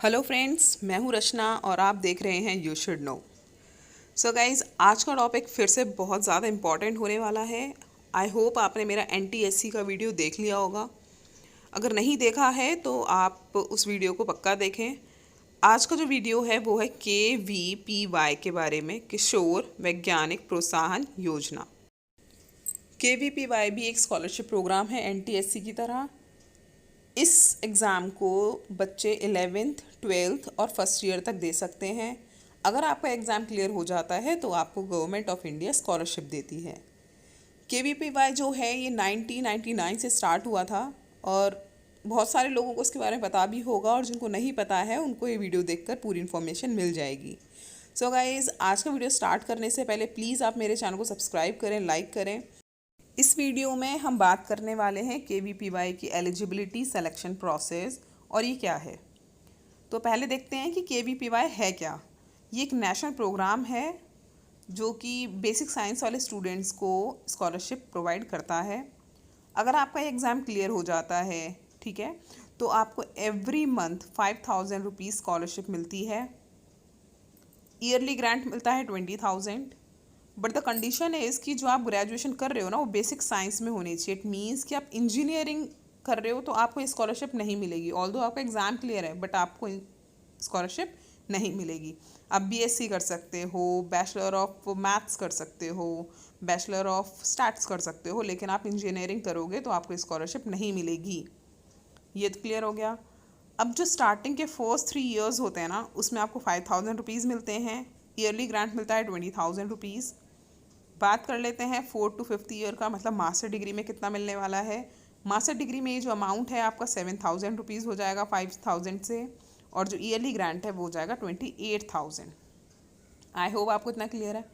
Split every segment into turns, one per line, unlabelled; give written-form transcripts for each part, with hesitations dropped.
Hello friends, मैं हूं रचना और आप देख रहे हैं you should know. So guys, आज का टॉपिक फिर से बहुत ज़्यादा इम्पॉर्टेंट होने वाला है। आई होप आपने मेरा NTSC का वीडियो देख लिया होगा। अगर नहीं देखा है तो आप उस वीडियो को पक्का देखें। आज का जो वीडियो है वो है KVPY के बारे में, किशोर वैज्ञानिक प्रोत्साहन योजना। KVPY भी एक स्कॉलरशिप प्रोग्राम है NTSC की तरह। इस एग्ज़ाम को बच्चे 11th 12th और फर्स्ट ईयर तक दे सकते हैं। अगर आपका एग्ज़ाम क्लियर हो जाता है तो आपको गवर्नमेंट ऑफ इंडिया स्कॉलरशिप देती है। KVPY जो है ये 1999 से स्टार्ट हुआ था और बहुत सारे लोगों को इसके बारे में पता भी होगा, और जिनको नहीं पता है उनको ये वीडियो देखकर पूरी इन्फॉर्मेशन मिल जाएगी। सो गाइज़, आज का वीडियो स्टार्ट करने से पहले प्लीज़ आप मेरे चैनल को सब्सक्राइब करें, लाइक करें। इस वीडियो में हम बात करने वाले हैं KVPY की एलिजिबिलिटी सिलेक्शन प्रोसेस और ये क्या है। तो पहले देखते हैं कि KVPY है क्या। ये एक नेशनल प्रोग्राम है जो कि बेसिक साइंस वाले स्टूडेंट्स को स्कॉलरशिप प्रोवाइड करता है। अगर आपका एग्ज़ाम क्लियर हो जाता है, ठीक है, तो आपको एवरी मंथ 5000 रुपीज़ स्कॉलरशिप मिलती है। ईयरली ग्रांट मिलता है 20,000। बट द कंडीशन है इसकी, जो आप ग्रेजुएशन कर रहे हो ना वो बेसिक साइंस में होनी चाहिए। इट मीन्स कि आप इंजीनियरिंग कर रहे हो तो आपको स्कॉलरशिप नहीं मिलेगी। ऑल्दो आपका एग्ज़ाम क्लियर है बट आपको स्कॉलरशिप नहीं मिलेगी। आप BSc कर सकते हो, बैचलर ऑफ मैथ्स कर सकते हो, बैचलर ऑफ स्टैट्स कर सकते हो, लेकिन आप इंजीनियरिंग करोगे तो आपको स्कॉलरशिप नहीं मिलेगी। ये तो क्लियर हो गया। अब जो स्टार्टिंग के फर्स्ट 3 ईयर्स होते हैं ना, उसमें आपको 5000 रुपीज़ मिलते हैं। ईयरली ग्रांट मिलता है 20,000 रुपीज़। बात कर लेते हैं 4th to 5th ईयर का, मतलब मास्टर डिग्री में कितना मिलने वाला है। मास्टर डिग्री में ये जो अमाउंट है आपका 7,000 रुपीज़ हो जाएगा 5,000 से, और जो ईयरली ग्रांट है वो हो जाएगा 28,000। आई होप आपको इतना क्लियर है।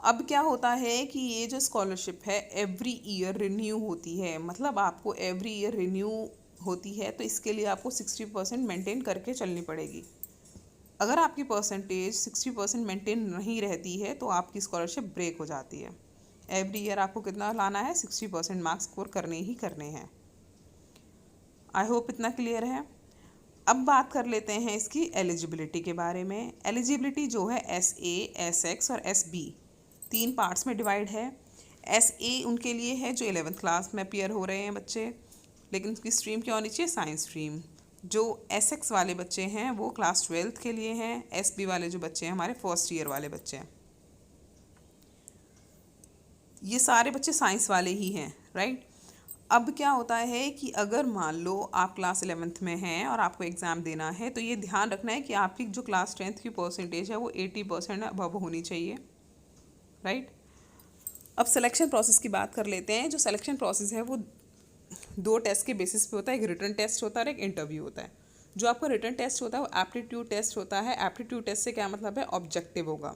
अब क्या होता है कि ये जो स्कॉलरशिप है एवरी ईयर रिन्यू होती है, मतलब आपको एवरी ईयर रिन्यू होती है, तो इसके लिए आपको 60% मेंटेन करके चलनी पड़ेगी। अगर आपकी परसेंटेज 60% मेंटेन नहीं रहती है तो आपकी स्कॉलरशिप ब्रेक हो जाती है। एवरी ईयर आपको कितना लाना है, 60% मार्क्स स्कोर करने ही करने हैं। आई होप इतना क्लियर है। अब बात कर लेते हैं इसकी एलिजिबिलिटी के बारे में। एलिजिबिलिटी जो है SA, SX और SB 3 पार्ट्स में डिवाइड है। SA उनके लिए है जो 11th क्लास में अपियर हो रहे हैं बच्चे, लेकिन उसकी स्ट्रीम क्या होनी चाहिए, साइंस स्ट्रीम। जो SX वाले बच्चे हैं वो क्लास 12th के लिए हैं। SB वाले जो बच्चे हैं हमारे फर्स्ट ईयर वाले बच्चे हैं। ये सारे बच्चे साइंस वाले ही हैं, राइट। अब क्या होता है कि अगर मान लो आप क्लास 11th में हैं और आपको एग्ज़ाम देना है, तो ये ध्यान रखना है कि आपकी जो क्लास 10th की परसेंटेज है वो 80% अबव होनी चाहिए, राइट। अब सिलेक्शन प्रोसेस की बात कर लेते हैं। जो सिलेक्शन प्रोसेस है वो 2 टेस्ट के बेसिस पे होता है। एक रिटन टेस्ट होता है और एक इंटरव्यू होता है। जो आपका रिटन टेस्ट होता है वो एप्टीट्यूड टेस्ट होता है। एप्टीट्यूड टेस्ट से क्या मतलब है, ऑब्जेक्टिव होगा,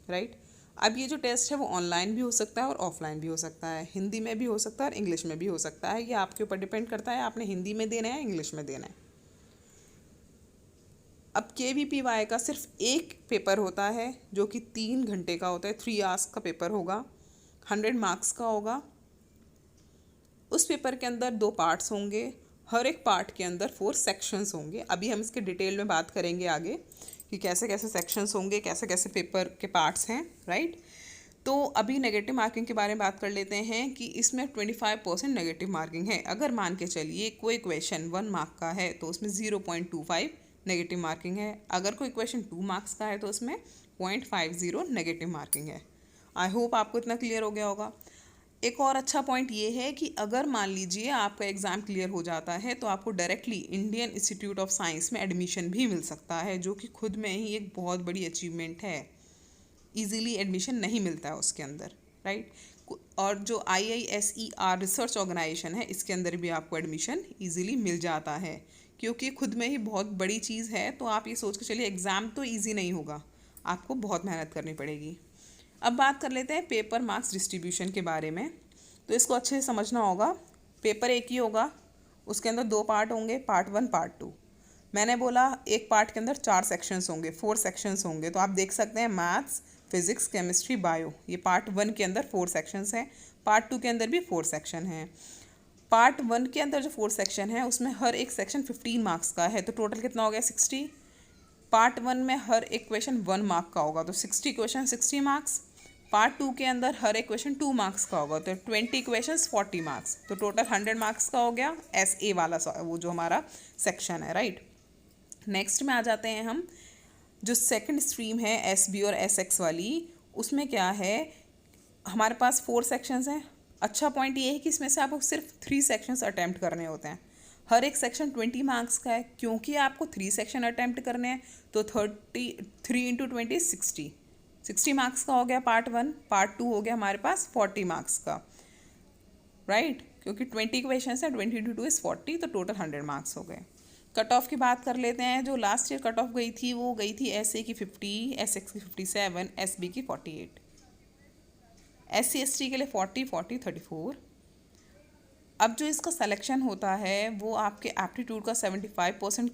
राइट। अब ये जो टेस्ट है वो ऑनलाइन भी हो सकता है और ऑफलाइन भी हो सकता है, हिंदी में भी हो सकता है और इंग्लिश में भी हो सकता है। ये आपके ऊपर डिपेंड करता है आपने हिंदी में देना है, इंग्लिश में देना है। अब KVPY का सिर्फ एक पेपर होता है जो कि 3 घंटे का होता है। 3 आवर्स का पेपर होगा, 100 मार्क्स का होगा। उस पेपर के अंदर 2 पार्ट्स होंगे, हर एक पार्ट के अंदर 4 सेक्शंस होंगे। अभी हम इसके डिटेल में बात करेंगे आगे कि कैसे कैसे सेक्शंस होंगे, कैसे कैसे पेपर के पार्ट्स हैं, राइट। तो अभी नेगेटिव मार्किंग के बारे में बात कर लेते हैं कि इसमें 25% नेगेटिव मार्किंग है। अगर मान के चलिए कोई क्वेश्चन 1 मार्क का है तो उसमें 0.25 नेगेटिव मार्किंग है। अगर कोई क्वेश्चन 2 मार्क्स का है तो उसमें 0.50 नेगेटिव मार्किंग है। आई होप आपको इतना क्लियर हो गया होगा। एक और अच्छा पॉइंट ये है कि अगर मान लीजिए आपका एग्ज़ाम क्लियर हो जाता है तो आपको directly Indian institute of science में एडमिशन भी मिल सकता है, जो कि खुद में ही एक बहुत बड़ी अचीवमेंट है। इजीली एडमिशन नहीं मिलता है उसके अंदर, राइट। और जो IISER रिसर्च ऑर्गेनाइजेशन है, इसके अंदर भी आपको एडमिशन इजीली मिल जाता है, क्योंकि खुद में ही बहुत बड़ी चीज़ है। तो आप ये सोच के चलिए एग्ज़ाम तो ईजी नहीं होगा, आपको बहुत मेहनत करनी पड़ेगी। अब बात कर लेते हैं पेपर मार्क्स डिस्ट्रीब्यूशन के बारे में। तो इसको अच्छे से समझना होगा। पेपर एक ही होगा, उसके अंदर 2 पार्ट होंगे, पार्ट 1 पार्ट 2। मैंने बोला एक पार्ट के अंदर 4 सेक्शंस होंगे, 4 सेक्शंस होंगे। तो आप देख सकते हैं मैथ्स, फिजिक्स, केमिस्ट्री, बायो, ये पार्ट 1 के अंदर 4 सेक्शंस हैं। पार्ट 2 के अंदर भी 4 सेक्शन हैं। पार्ट 1 के अंदर जो 4 सेक्शन है उसमें हर एक सेक्शन 15 मार्क्स का है, तो टोटल कितना हो गया 60। पार्ट 1 में हर एक क्वेश्चन 1 मार्क का होगा, तो 60 क्वेश्चन 60 मार्क्स। पार्ट 2 के अंदर हर एक क्वेश्चन 2 मार्क्स का होगा, तो 20 क्वेश्चंस 40 मार्क्स, तो टोटल 100 मार्क्स का हो गया SA वाला वो जो हमारा सेक्शन है, राइट। नेक्स्ट में आ जाते हैं हम, जो सेकंड स्ट्रीम है SB और SX वाली, उसमें क्या है, हमारे पास 4 सेक्शंस हैं। अच्छा पॉइंट ये है कि इसमें से आपको सिर्फ 3 सेक्शंस अटैम्प्ट करने होते हैं। हर एक सेक्शन 20 मार्क्स का है, क्योंकि आपको 3 सेक्शन अटैम्प्ट करने हैं, तो 3 इंटू 20 60 मार्क्स का हो गया पार्ट 1। पार्ट 2 हो गया हमारे पास 40 मार्क्स का, राइट, क्योंकि 20 क्वेश्चन है, 20 इंटू 2 इज़ 40, तो टोटल 100 मार्क्स हो गए। कट ऑफ की बात कर लेते हैं। जो लास्ट ईयर कट ऑफ गई थी वो गई थी SA की 50, SX की 57, SB की 48, SC ST के लिए 40 40 34। अब जो इसका सिलेक्शन होता है वो आपके एप्टीट्यूड का 75%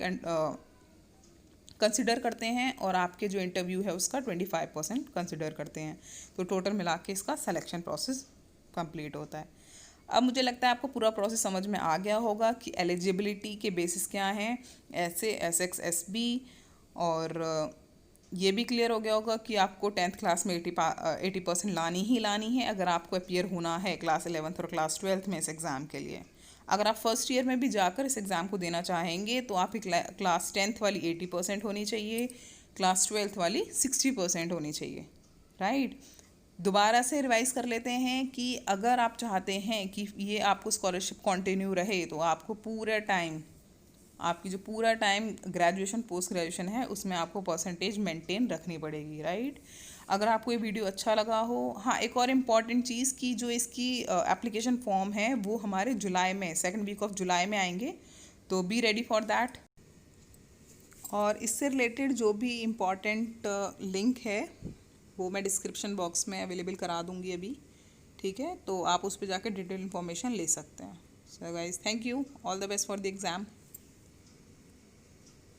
कंसिडर करते हैं और आपके जो इंटरव्यू है उसका 25% कंसिडर करते हैं, तो टोटल मिला के इसका सिलेक्शन प्रोसेस कंप्लीट होता है। अब मुझे लगता है आपको पूरा प्रोसेस समझ में आ गया होगा कि एलिजिबिलिटी के बेसिस क्या हैं, SA SX SB, और ये भी क्लियर हो गया होगा कि आपको 10th क्लास में 80% लानी ही लानी है अगर आपको अपीयर होना है क्लास 11th और क्लास 12th में इस एग्ज़ाम के लिए। अगर आप फर्स्ट ईयर में भी जाकर इस एग्ज़ाम को देना चाहेंगे तो आपकी क्लास 10th वाली 80% होनी चाहिए, क्लास 12th वाली 60% होनी चाहिए, राइट। दोबारा से रिवाइज कर लेते हैं कि अगर आप चाहते हैं कि ये आपको स्कॉलरशिप कंटिन्यू रहे तो आपको पूरा टाइम, आपकी जो पूरा टाइम ग्रेजुएशन पोस्ट ग्रेजुएशन है उसमें आपको परसेंटेज मेंटेन रखनी पड़ेगी, राइट। अगर आपको ये वीडियो अच्छा लगा हो, हाँ एक और इम्पॉर्टेंट चीज़ की जो इसकी एप्लीकेशन फॉर्म है वो हमारे जुलाई में, सेकंड वीक ऑफ जुलाई में आएंगे, तो बी रेडी फॉर दैट। और इससे रिलेटेड जो भी इम्पॉर्टेंट लिंक है वो मैं डिस्क्रिप्शन बॉक्स में अवेलेबल करा दूँगी अभी, ठीक है, तो आप उस पर जाकर डिटेल इन्फॉर्मेशन ले सकते हैं। So guys, thank you, all the best for the exam.